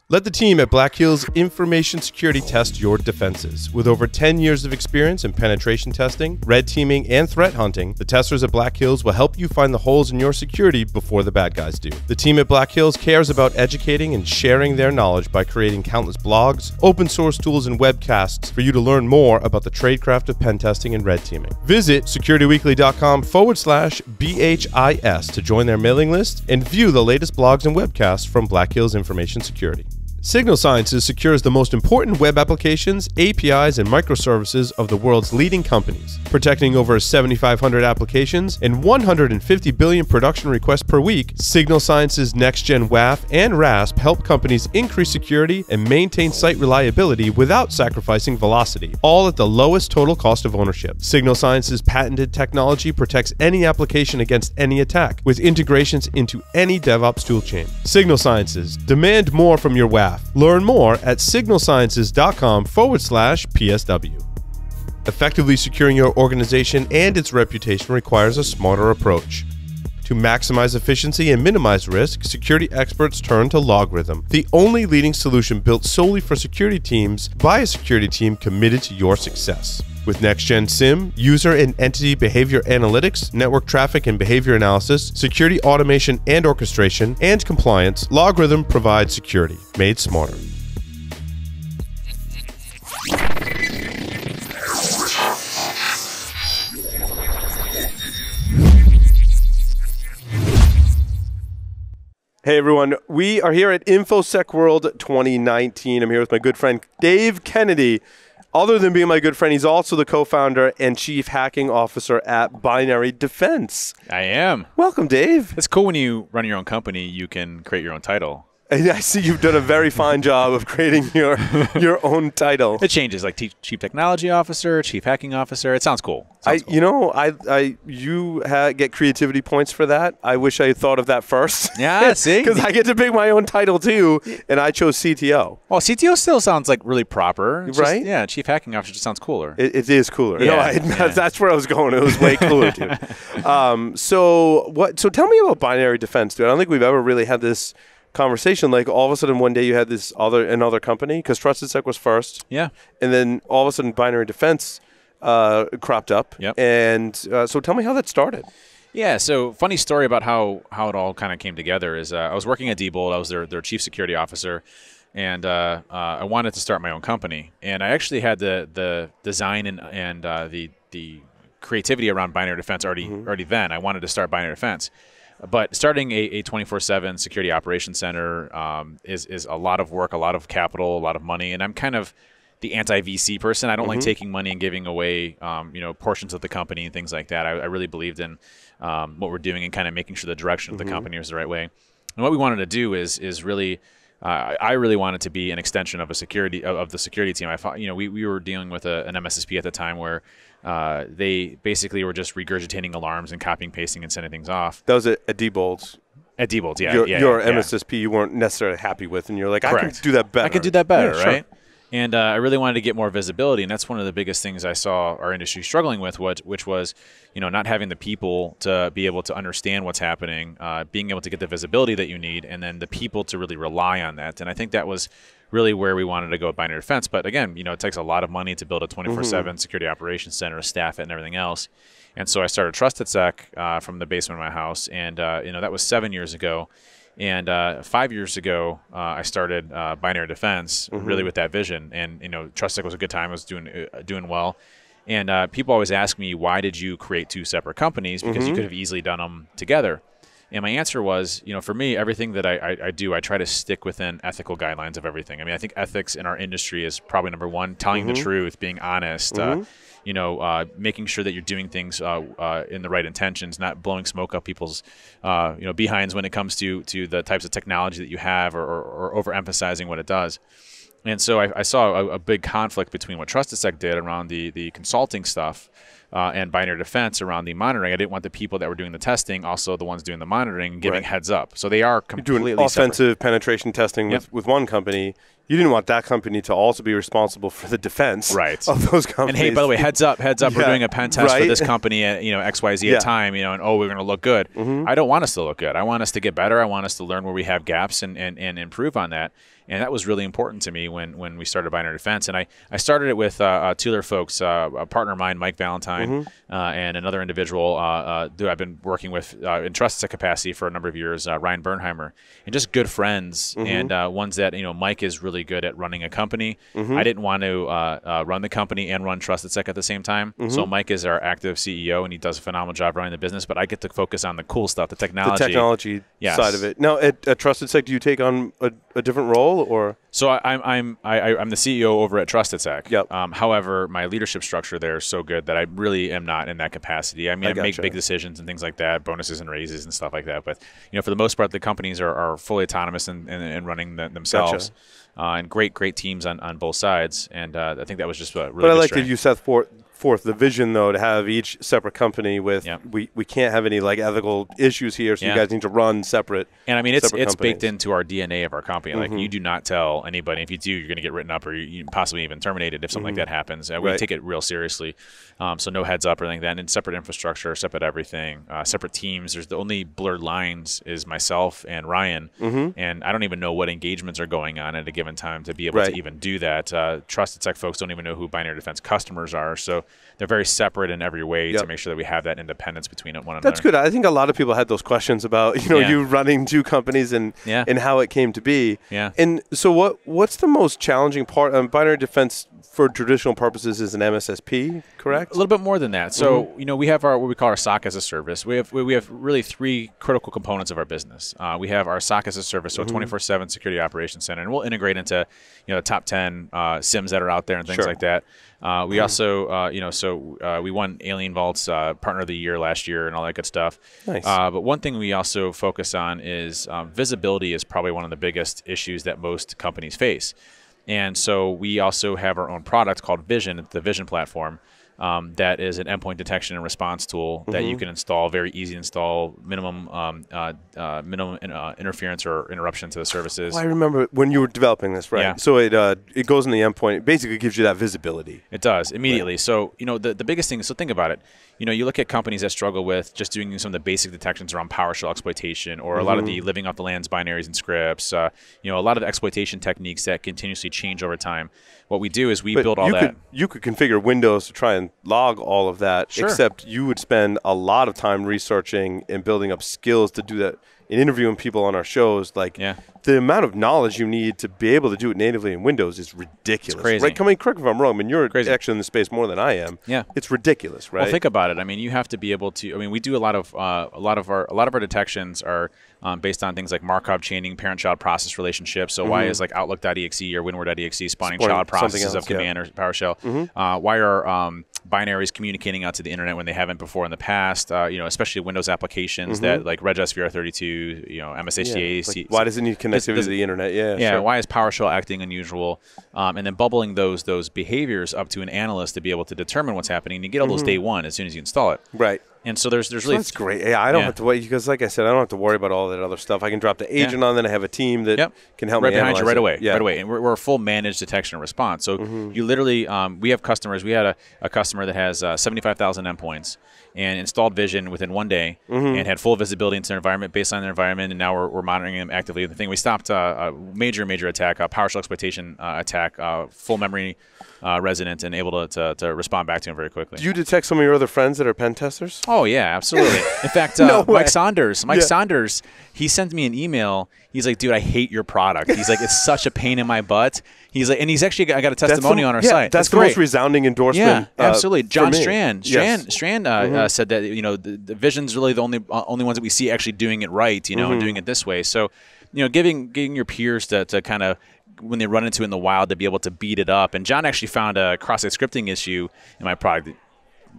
Let the team at Black Hills Information Security test your defenses. With over 10 years of experience in penetration testing, red teaming, and threat hunting, the testers at Black Hills will help you find the holes in your security before the bad guys do. The team at Black Hills cares about educating and sharing their knowledge by creating countless blogs, open source tools, and webcasts for you to learn more about the tradecraft of pen testing and red teaming. Visit securityweekly.com/BHIS to join their mailing list and view the latest blogs and webcasts from Black Hills Information Security. Signal Sciences secures the most important web applications, APIs, and microservices of the world's leading companies, protecting over 7,500 applications and 150 billion production requests per week. Signal Sciences Next-Gen WAF and RASP help companies increase security and maintain site reliability without sacrificing velocity, all at the lowest total cost of ownership. Signal Sciences' patented technology protects any application against any attack, with integrations into any DevOps toolchain. Signal Sciences, demand more from your WAF. Learn more at signalsciences.com/PSW. Effectively securing your organization and its reputation requires a smarter approach. To maximize efficiency and minimize risk, security experts turn to LogRhythm, the only leading solution built solely for security teams by a security team committed to your success. With Next-Gen SIEM, user and entity behavior analytics, network traffic and behavior analysis, security automation and orchestration, and compliance, LogRhythm provides security made smarter. Hey everyone, we are here at InfoSec World 2019. I'm here with my good friend Dave Kennedy. Other than being my good friend, he's also the co-founder and chief hacking officer at Binary Defense. I am. Welcome, Dave. It's cool when you run your own company, you can create your own title. I see you've done a very fine job of creating your own title. It changes, like chief technology officer, chief hacking officer. It sounds cool. You get creativity points for that. I wish I had thought of that first. Yeah, see? Because I get to pick my own title too, and I chose CTO. Well, CTO still sounds like really proper. Right? Yeah, chief hacking officer just sounds cooler. It is cooler. Yeah, That's where I was going. It was way cooler, dude. So tell me about Binary Defense, dude. I don't think we've ever really had this conversation. Like all of a sudden one day you had another company, because TrustedSec was first. Yeah. And then all of a sudden Binary Defense cropped up. Yep. And so tell me how that started. Yeah, so funny story about how it all kind of came together is I was working at Diebold. I was their chief security officer, and I wanted to start my own company. And I actually had the design and the creativity around Binary Defense already then. I wanted to start Binary Defense. But starting a 24/7 security operations center is a lot of work, a lot of capital, a lot of money, and I'm kind of the anti-VC person. I don't like taking money and giving away portions of the company and things like that. I really believed in what we're doing and kind of making sure the direction of the company was the right way. And what we wanted to do is really I really wanted to be an extension of the security team. I thought, we were dealing with an MSSP at the time where they basically were just regurgitating alarms and copying, pasting, and sending things off. That was at Diebold's. At Diebold's, yeah. Your MSSP you weren't necessarily happy with, and you're like, correct. I can do that better. I can do that better, yeah, right? Sure. And I really wanted to get more visibility, and that's one of the biggest things I saw our industry struggling with, which was, not having the people to be able to understand what's happening, being able to get the visibility that you need, and then the people to really rely on that. And I think that was really where we wanted to go with Binary Defense. But again, it takes a lot of money to build a 24/7 security operations center, staff it, and everything else. And so I started TrustedSec from the basement of my house, and that was 7 years ago. And 5 years ago, I started Binary Defense, really with that vision. And TrustedSec was a good time; I was doing well. And people always ask me, why did you create two separate companies? Because you could have easily done them together. And my answer was, for me, everything that I do, I try to stick within ethical guidelines of everything. I mean, I think ethics in our industry is probably number one: telling the truth, being honest. Making sure that you're doing things in the right intentions, not blowing smoke up people's behinds when it comes to the types of technology that you have, or overemphasizing what it does. And so I saw a big conflict between what TrustedSec did around the consulting stuff and binary defense around the monitoring. I didn't want the people that were doing the testing also the ones doing the monitoring giving heads up. So they are completely You're doing offensive separate. penetration testing with one company. You didn't want that company to also be responsible for the defense of those companies. And hey, by the way, heads up, we're doing a pen test for this company at XYZ at time, and we're going to look good. I don't want us to look good. I want us to get better. I want us to learn where we have gaps and improve on that. And that was really important to me when we started binary defense. And I started it with two other folks, a partner of mine, Mike Valentine, and another individual who I've been working with in trusted capacity for a number of years, Ryan Bernheimer, and just good friends and ones that, Mike is really good at running a company. I didn't want to run the company and run Trusted Sec at the same time. So Mike is our active CEO, and he does a phenomenal job running the business, but I get to focus on the cool stuff, the technology. The technology side of it. Now, at Trusted Sec, do you take on a different role? Or so I'm the CEO over at Trusted Sec. Yep. However, my leadership structure there is so good that I really am not in that capacity. I mean, I make big decisions and things like that, bonuses and raises and stuff like that. But for the most part, the companies are fully autonomous and running themselves. And great teams on both sides. And I think that was just a really. But I like strength. that you set forth the vision, though, to have each separate company with we can't have any ethical issues here, so you guys need to run separate. And I mean, it's baked into our DNA of our company. Like, you do not tell anybody. If you do, you're going to get written up or you possibly even terminated if something like that happens. We take it real seriously. So no heads up or anything like that. And separate infrastructure, separate everything, separate teams. There's the only blurred lines is myself and Ryan. And I don't even know what engagements are going on at a given time to be able to even do that. Trusted Sec folks don't even know who binary defense customers are. So they're very separate in every way to make sure that we have that independence between one another. That's good. I think a lot of people had those questions about you running two companies and how it came to be. And so what's the most challenging part? Binary defense for traditional purposes is an MSSP, correct? A little bit more than that. So we have what we call our SOC as a service. We have really three critical components of our business. We have our SOC as a service, so a 24/7 security operations center, and we'll integrate into the top 10 SIMs that are out there and things like that. We also, we won Alien Vault's Partner of the Year last year and all that good stuff. Nice. But one thing we also focus on is visibility is probably one of the biggest issues that most companies face. And so we also have our own product called Vision. It's the Vision platform. That is an endpoint detection and response tool that you can install, very easy to install, minimum interference or interruption to the services. Well, I remember when you were developing this, right? Yeah. So it goes in the endpoint. It basically gives you that visibility. It does, immediately. Right. So, the biggest thing, so think about it. You look at companies that struggle with just doing some of the basic detections around PowerShell exploitation or a lot of the living off the lands binaries and scripts, a lot of exploitation techniques that continuously change over time. What we do is we build all that. You could configure Windows to try and log all of that, except you would spend a lot of time researching and building up skills to do that. In interviewing people on our shows, the amount of knowledge you need to be able to do it natively in Windows is ridiculous. It's crazy. Right? Correct me if I'm wrong. I mean, you're actually in the space more than I am. Yeah, it's ridiculous, right? Well, think about it. I mean, you have to be able to. I mean, we do a lot of our detections are based on things like Markov chaining, parent-child process relationships. So why is Outlook.exe or WinWord.exe spawning child processes of command or PowerShell? Why are binaries communicating out to the internet when they haven't before in the past? Especially Windows applications that like Regis VR32, MSHDA. Why does it need connectivity to the internet? Yeah. Why is PowerShell acting unusual? And then bubbling those behaviors up to an analyst to be able to determine what's happening. And you get all those day one as soon as you install it. Right. And so there's really that's great. Yeah, I don't have to wait because, like I said, I don't have to worry about all that other stuff. I can drop the agent on, then I have a team that can help me behind you right away. Yeah. Right away. And we're a full managed detection and response. So you literally, we have customers. We had a customer that has 75,000 endpoints and installed Vision within 1 day and had full visibility into their environment, baseline their environment, and now we're monitoring them actively. The thing we stopped a major attack, a PowerShell exploitation attack, full memory resident, and able to respond back to him very quickly. Do you detect some of your other friends that are pen testers? Oh yeah, absolutely. In fact, Mike Saunders, he sent me an email. He's like, dude, I hate your product. He's like, it's such a pain in my butt. He's like, and he's actually got a testimonial on our site. That's the most resounding endorsement. Yeah, absolutely. John Strand said that the Vision's really the only ones that we see actually doing it right, and doing it this way. So, giving your peers to kind of when they run into it in the wild to be able to beat it up. And John actually found a cross-site scripting issue in my product.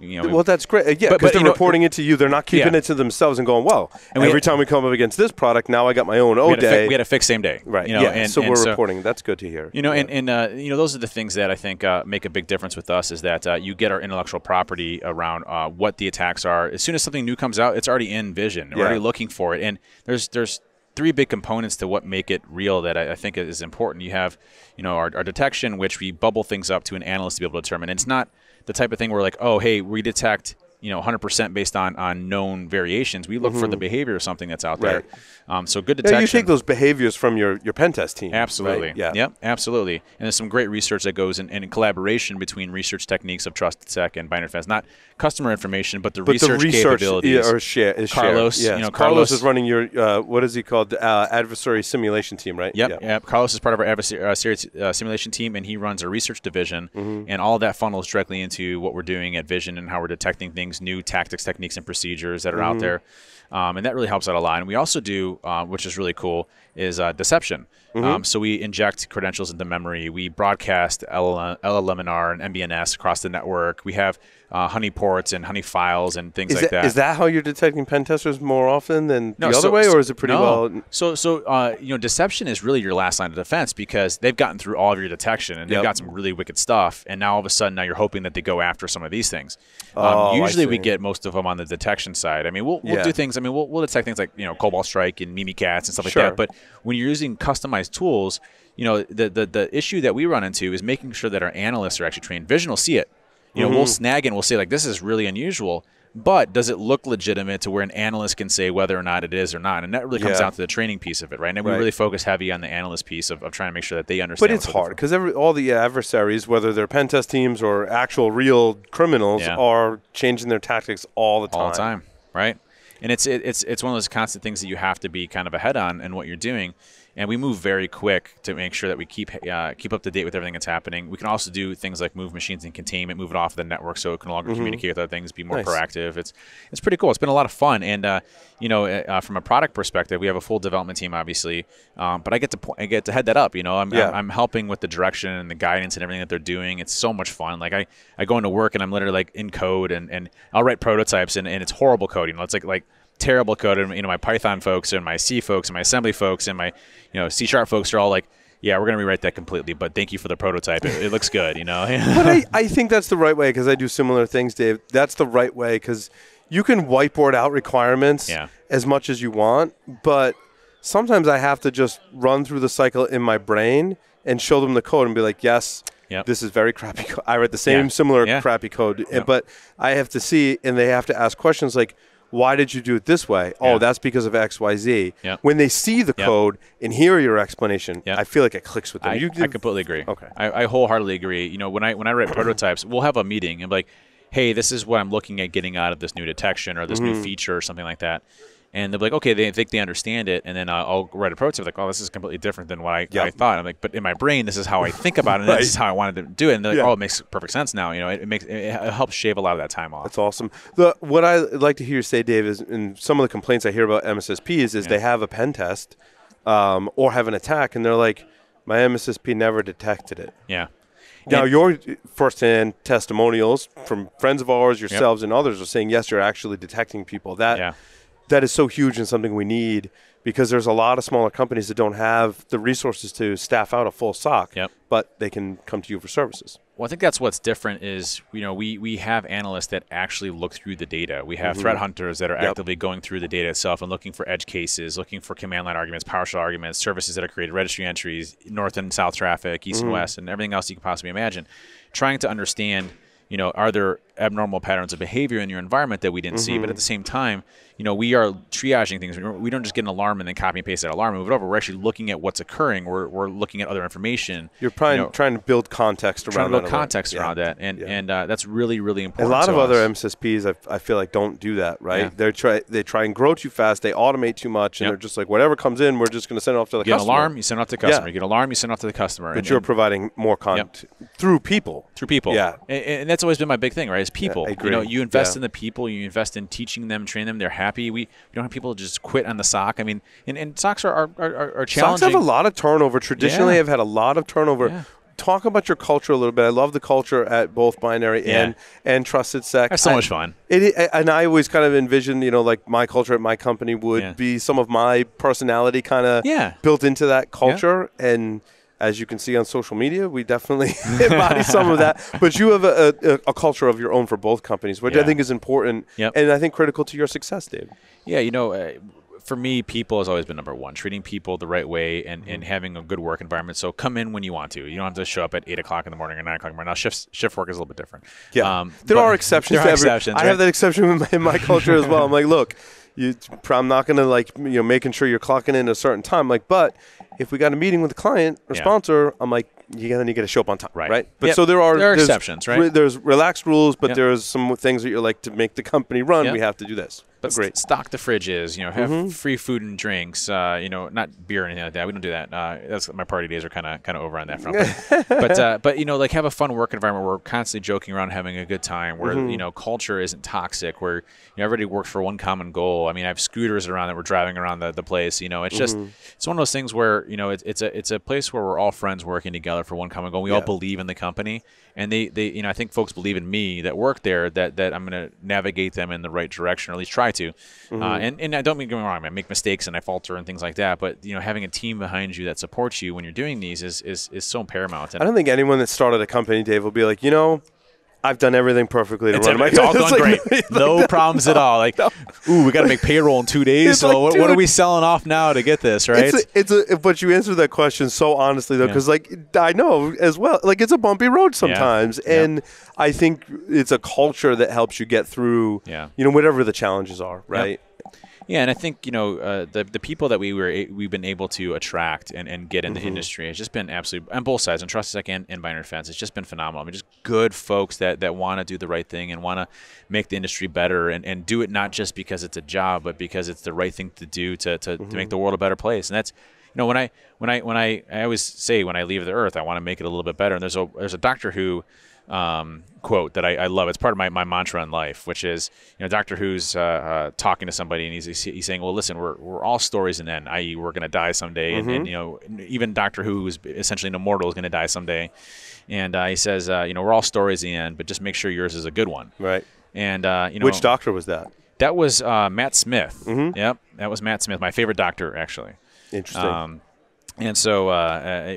Well, that's great. Yeah, because they're reporting it to you. They're not keeping it to themselves and going, well, and every time we come up against this product, now I got my own day. We had to fix same day. Right. So we're reporting. That's good to hear. Those are the things that I think make a big difference with us is that you get our intellectual property around what the attacks are. As soon as something new comes out, it's already in vision. We're already looking for it. And there's 3 big components to what make it real that I think is important. You have, our detection, which we bubble things up to an analyst to be able to determine. And it's not the type of thing where like, oh, hey, we detect 100% based on known variations. We look for the behavior of something that's out there. So good detection. Yeah, you take those behaviors from your pen test team. Absolutely. Right? Yeah. Yep, absolutely. And there's some great research that goes in collaboration between research techniques of Trusted Sec and Binary Defense. Not customer information, but the research capabilities. Is Carlos, shared. Carlos is running your, what is he called? Adversary simulation team, right? Yep. Carlos is part of our adversary simulation team, and he runs a research division. And all of that funnels directly into what we're doing at Vision and how we're detecting things, new tactics, techniques, and procedures that are out there. And that really helps out a lot. And we also do, which is really cool, is deception. So we inject credentials into memory. We broadcast LLMNR and MBNS across the network. We have honey ports and honey files and things like that. Is that how you're detecting pen testers more often than the other way, or is it pretty well? So deception is really your last line of defense because they've gotten through all of your detection and they've got some really wicked stuff. And now all of a sudden, now you're hoping that they go after some of these things. Usually we get most of them on the detection side. I mean, we'll do things. I mean, we'll detect things like Cobalt Strike and Mimikatz and stuff like that. But when you're using customized tools, the issue that we run into is making sure that our analysts are actually trained. Vision will see it. We'll snag and we'll say like, this is really unusual, but does it look legitimate to where an analyst can say whether or not it is or not? And that really comes down to the training piece of it, right? And we really focus heavy on the analyst piece of trying to make sure that they understand. But it's hard because all the adversaries, whether they're pen test teams or actual real criminals, are changing their tactics all the time. All the time, right? And it's one of those constant things that you have to be kind of ahead on in what you're doing. And we move very quick to make sure that we keep up to date with everything that's happening. We can also do things like move machines in containment, move it off the network so it can no longer communicate with other things, be more proactive. It's pretty cool. It's been a lot of fun. And from a product perspective, we have a full development team, obviously. But I get to head that up. I'm helping with the direction and the guidance and everything that they're doing. It's so much fun. Like I go into work and I'm literally like in code and I'll write prototypes and it's horrible code. It's like terrible code, and my Python folks and my C folks and my assembly folks and my C# folks are all like, yeah, we're going to rewrite that completely, but thank you for the prototype. It looks good, But I think that's the right way because I do similar things, Dave. That's the right way because you can whiteboard out requirements as much as you want, but sometimes I have to just run through the cycle in my brain and show them the code and be like, yes, this is very crappy code. I write the same similar crappy code, but I have to see, and they have to ask questions like, why did you do it this way? Oh, that's because of X, Y, Z. When they see the code and hear your explanation, I feel like it clicks with them. I completely agree. Okay. I wholeheartedly agree. When I write prototypes, we'll have a meeting and be like, hey, this is what I'm looking at getting out of this new detection or this new feature or something like that. And they'll be like, okay, they think they understand it. And then I'll write a prototype like, oh, this is completely different than what I thought. I'm like, but in my brain, this is how I think about it. And this is how I wanted to do it. And they're like, oh, it makes perfect sense now. It helps shave a lot of that time off. That's awesome. What I like to hear you say, Dave, is in some of the complaints I hear about MSSPs is they have a pen test or have an attack, and they're like, my MSSP never detected it. Yeah. Now, your first-hand testimonials from friends of ours, yourselves, and others are saying, yes, you're actually detecting people. That is so huge and something we need because there's a lot of smaller companies that don't have the resources to staff out a full SOC, but they can come to you for services. Well, I think that's what's different is, we have analysts that actually look through the data. We have threat hunters that are actively going through the data itself and looking for edge cases, looking for command line arguments, PowerShell arguments, services that are created, registry entries, north and south traffic, east and west, and everything else you can possibly imagine. Trying to understand, are there abnormal patterns of behavior in your environment that we didn't see? But at the same time, we are triaging things. We don't just get an alarm and then copy and paste that alarm and move it over. We're actually looking at what's occurring. We're looking at other information. You're trying to build context around that. And that's really, really important. A lot of other MSSPs, I feel like, don't do that, right? Yeah. They try and grow too fast. They automate too much, and they're just like, whatever comes in, we're just going to send it off to the customer. You get an alarm, you send it off to the customer. You get an alarm, you send it off to the customer. But you're providing more content through people. Yeah. And that's always been my big thing, right, is people. I agree. You invest in the people, you invest in teaching them, training them, they're happy. We don't have people just quit on the SOC. I mean, and SOCs are challenging. SOCs have a lot of turnover. Traditionally, have had a lot of turnover. talk about your culture a little bit. I love the culture at both Binary and Trusted Sec. That's so much fun. And I always kind of envision, like my culture at my company would be some of my personality kind of built into that culture. And as you can see on social media, we definitely embody some of that. But you have a culture of your own for both companies, which I think is important and I think critical to your success, Dave. Yeah, for me, people has always been number one. Treating people the right way and having a good work environment. So come in when you want to. You don't have to show up at 8 o'clock in the morning or 9 o'clock in the morning. Now, shift work is a little bit different. Yeah, there are exceptions. I have that exception in my culture as well. I'm like, look, I'm not going to making sure you're clocking in at a certain time. But if we got a meeting with a client or sponsor, I'm like, you got to show up on time, right? But so there are exceptions, right? There's relaxed rules, but there's some things that you're like, to make the company run, we have to do this. But great. Stock the fridges, have free food and drinks, not beer or anything like that. We don't do that. That's my party days are kind of over on that front. But have a fun work environment where we're constantly joking around, having a good time, where culture isn't toxic, where everybody works for one common goal. I mean, I have scooters around that we're driving around the place. It's just it's one of those things where it's a place where we're all friends working together for one common goal. We all believe in the company, and they I think folks believe in me that work there, that I'm going to navigate them in the right direction, or at least try to. And I don't mean get me wrong, I make mistakes and I falter and things like that, but having a team behind you that supports you when you're doing these is so paramount. And I don't think anyone that started a company, Dave, will be like, I've done everything perfectly to run my It's all going great. No problems at all. Like, we got to make payroll in 2 days. So what are we selling off now to get this, right? But you answered that question so honestly, though, because I know as well, it's a bumpy road sometimes. And I think it's a culture that helps you get through, whatever the challenges are, right? Yeah, and I think the people that we've been able to attract and get in the industry has just been absolutely, on both sides, on Trusted Sec and Binary Defense, it's just been phenomenal. I mean, just good folks that want to do the right thing and want to make the industry better and do it not just because it's a job, but because it's the right thing to do to make the world a better place. And that's when I always say when I leave the earth, I want to make it a little bit better. And there's a Doctor Who quote that I love. It's part of my mantra in life, which is, Doctor Who's talking to somebody and he's saying, well, listen, we're all stories in the end, i.e. we're going to die someday. And even Doctor Who, who's essentially an immortal, is going to die someday. And he says, we're all stories in the end, but just make sure yours is a good one. Right. And, which doctor was that? That was Matt Smith. Yep. That was Matt Smith, my favorite doctor, actually. Interesting. And so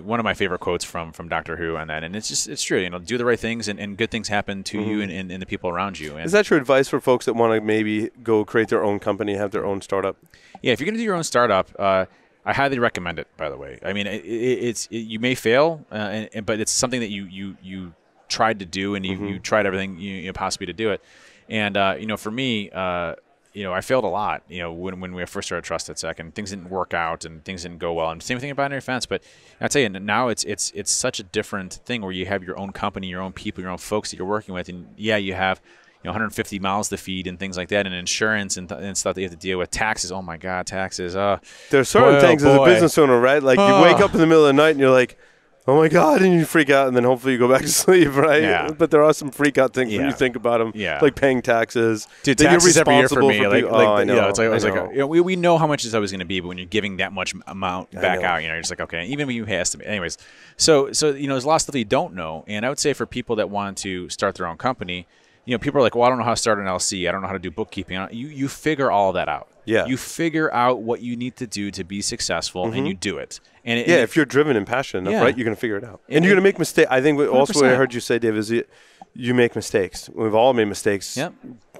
one of my favorite quotes from Doctor Who on that, and it's true, do the right things and good things happen to you and the people around you. And is that your advice for folks that want to maybe go create their own company, have their own startup? Yeah, if you're going to do your own startup, I highly recommend it, by the way. I mean, you may fail, but it's something that you tried to do and you tried everything you possibly to do it. And, for me, I failed a lot, when we first started Trusted Sec, and things didn't work out and things didn't go well. And same thing about Binary Defense. But I tell you, now it's such a different thing where you have your own company, your own people, your own folks that you're working with. And you have 150 mouths to feed and things like that, and insurance and stuff that you have to deal with. Taxes, oh my God, taxes. There's certain things as a business owner, right? Like you wake up in the middle of the night and you're like, oh my God, and you freak out, and then hopefully you go back to sleep, right? Yeah. But there are some freak out things when you think about them, like paying taxes. Dude, taxes every year for me. I know. We know how much it's always going to be, but when you're giving that much amount back out, you're just like, okay, even when you has to. Anyways, so there's a lot of stuff you don't know, and I would say for people that want to start their own company, people are like, well, I don't know how to start an LC. I don't know how to do bookkeeping. You figure all that out. Yeah. You figure out what you need to do to be successful, and you do it. And if you're driven and passionate enough, right, you're going to figure it out. And you're going to make mistakes. I think also what I heard you say, Dave, is you make mistakes. We've all made mistakes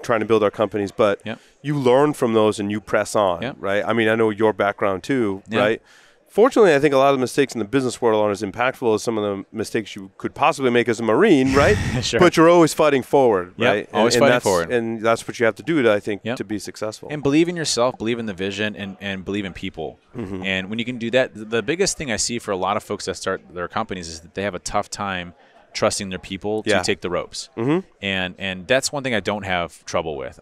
trying to build our companies, but you learn from those and you press on, right? I mean, I know your background too, right? Fortunately, I think a lot of the mistakes in the business world aren't as impactful as some of the mistakes you could possibly make as a Marine, right? Sure. But you're always fighting forward, right? Always fighting forward. And that's what you have to do, to be successful. And believe in yourself, believe in the vision, and believe in people. And when you can do that, the biggest thing I see for a lot of folks that start their companies is that they have a tough time trusting their people to take the ropes. And that's one thing I don't have trouble with.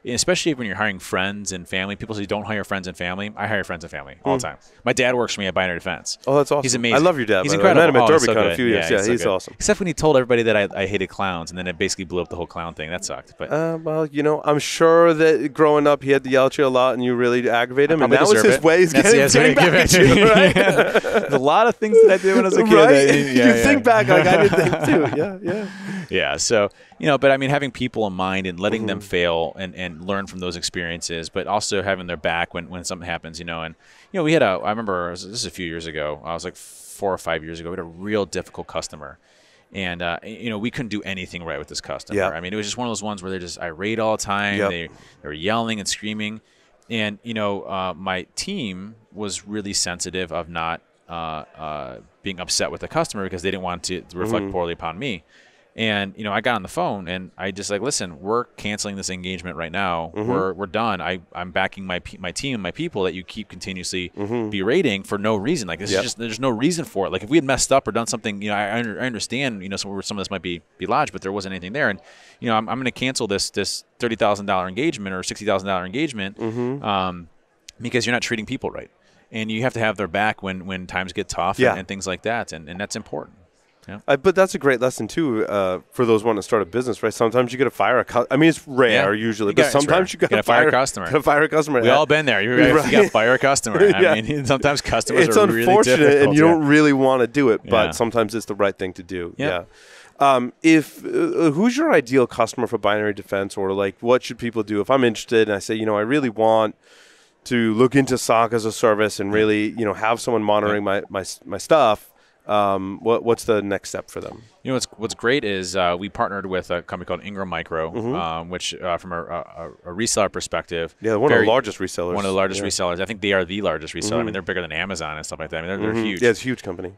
especially when you're hiring friends and family. People say don't hire friends and family. I hire friends and family all the time. My dad works for me at Binary Defense. Oh, that's awesome. He's amazing. I love your dad. He's incredible. I met him at so DerbyCon a few years. Yeah, he's awesome. Except when he told everybody that I hated clowns, and then it basically blew up the whole clown thing. That sucked. But well, you know, I'm sure that growing up he had to yell at you a lot, and you really aggravate him, and that was his way. He's getting back at you, right? There's a lot of things that I did when I was a kid. Right? You think back like I did think too. Yeah. Yeah. So, you know, but I mean, having people in mind and letting them fail and learn from those experiences, but also having their back when something happens, you know. And, you know, we had I remember, this is a few years ago, I was like 4 or 5 years ago, we had a real difficult customer. And, you know, we couldn't do anything right with this customer. Yeah. I mean, it was just one of those ones where they're just irate all the time. Yep. They were yelling and screaming. And, you know, my team was really sensitive of not being upset with the customer because they didn't want to reflect poorly upon me. And, you know, I got on the phone and I just like, listen, we're canceling this engagement right now. We're done. I'm backing my team and my people that you keep continuously berating for no reason. Like, this is just, there's no reason for it. Like, if we had messed up or done something, you know, I understand, you know, some of this might be lodged, but there wasn't anything there. And, you know, I'm going to cancel this $30,000 engagement or $60,000 engagement because you're not treating people right. And you have to have their back when times get tough and things like that. And that's important. Yeah. But that's a great lesson too for those wanting to start a business, right? Sometimes you got to fire a I mean, it's rare usually, but sometimes you got to fire a customer. Got to fire a customer. We all been there. You got to fire a customer. I mean, sometimes customers it's are really difficult. It's unfortunate, and you don't really want to do it, but sometimes it's the right thing to do. Yep. Yeah. Who's your ideal customer for Binary Defense, or like what should people do if I'm interested and I say, you know, I really want to look into SOC as a service and really, you know, have someone monitoring my stuff? What's the next step for them? You know, what's great is we partnered with a company called Ingram Micro, which from a reseller perspective, one of the largest resellers. One of the largest resellers. I think they are the largest reseller. I mean, they're bigger than Amazon and stuff like that. I mean, they're huge. Yeah, it's a huge company.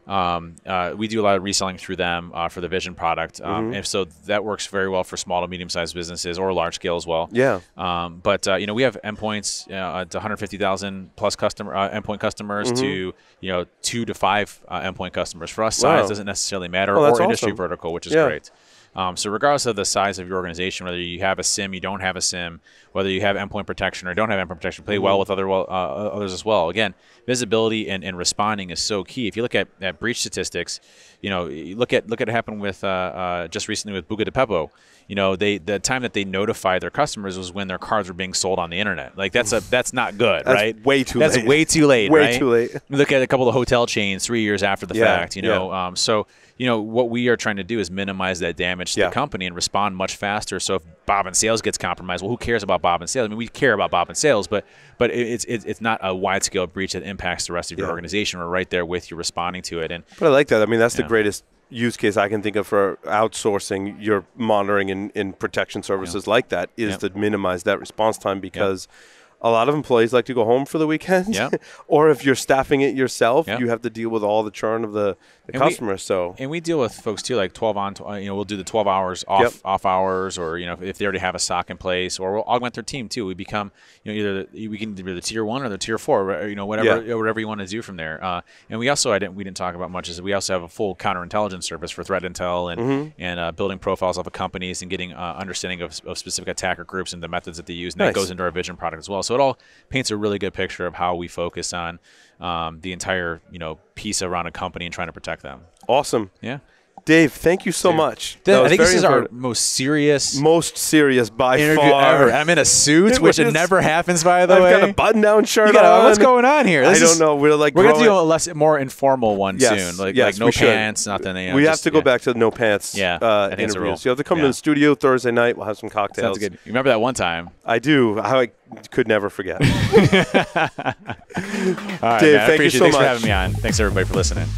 We do a lot of reselling through them for the Vision product, and so that works very well for small to medium-sized businesses or large scale as well. Yeah. But you know, we have endpoints to 150,000 plus endpoint customers to 2 to 5 endpoint customers. For us, size doesn't necessarily matter, or industry vertical, which is great. So regardless of the size of your organization, whether you have a SIM, you don't have a SIM, whether you have endpoint protection or don't have endpoint protection, play well with others as well. Again, visibility and responding is so key. If you look at breach statistics, you know, you look at what happened with just recently with Buca de Beppo. You know, the time that they notified their customers was when their cards were being sold on the internet. Like that's not good, right? Way too late. That's way too late. Way too late. Look at a couple of hotel chains 3 years after the fact. You know, so. You know, what we are trying to do is minimize that damage to the company and respond much faster. So if Bob and Sales gets compromised, well, who cares about Bob and Sales? I mean, we care about Bob and Sales, but it's not a wide-scale breach that impacts the rest of your organization. We're right there with you responding to it. But I like that. I mean, that's the greatest use case I can think of for outsourcing your monitoring and protection services like that is to minimize that response time because a lot of employees like to go home for the weekend. Or if you're staffing it yourself, you have to deal with all the churn of the customers. And we deal with folks too, like 12 on. You know, we'll do the 12 hours off hours, or you know, if they already have a SOC in place, or we'll augment their team too. We become, you know, we can be the tier 1 or the tier 4, you know, whatever you want to do from there. And we also we didn't talk about much is we also have a full counterintelligence service for threat intel and building profiles of companies and getting understanding of specific attacker groups and the methods that they use. And that goes into our Vision product as well. So it all paints a really good picture of how we focus on the entire, you know, piece around a company and trying to protect them. Awesome. Yeah. Dave, thank you so much. I think this is our most serious by interview far ever. I'm in a suit, which it never happens, by the way. I've got a button-down shirt on. What's going on here? I don't know. We're going to do a more informal one soon. Like no pants, nothing. You know, we have to go back to the no pants interviews. You have to come to the studio Thursday night. We'll have some cocktails. Sounds good. You remember that one time? I do. I could never forget. All right, Dave, man, thank you so much. Thanks for having me on. Thanks, everybody, for listening.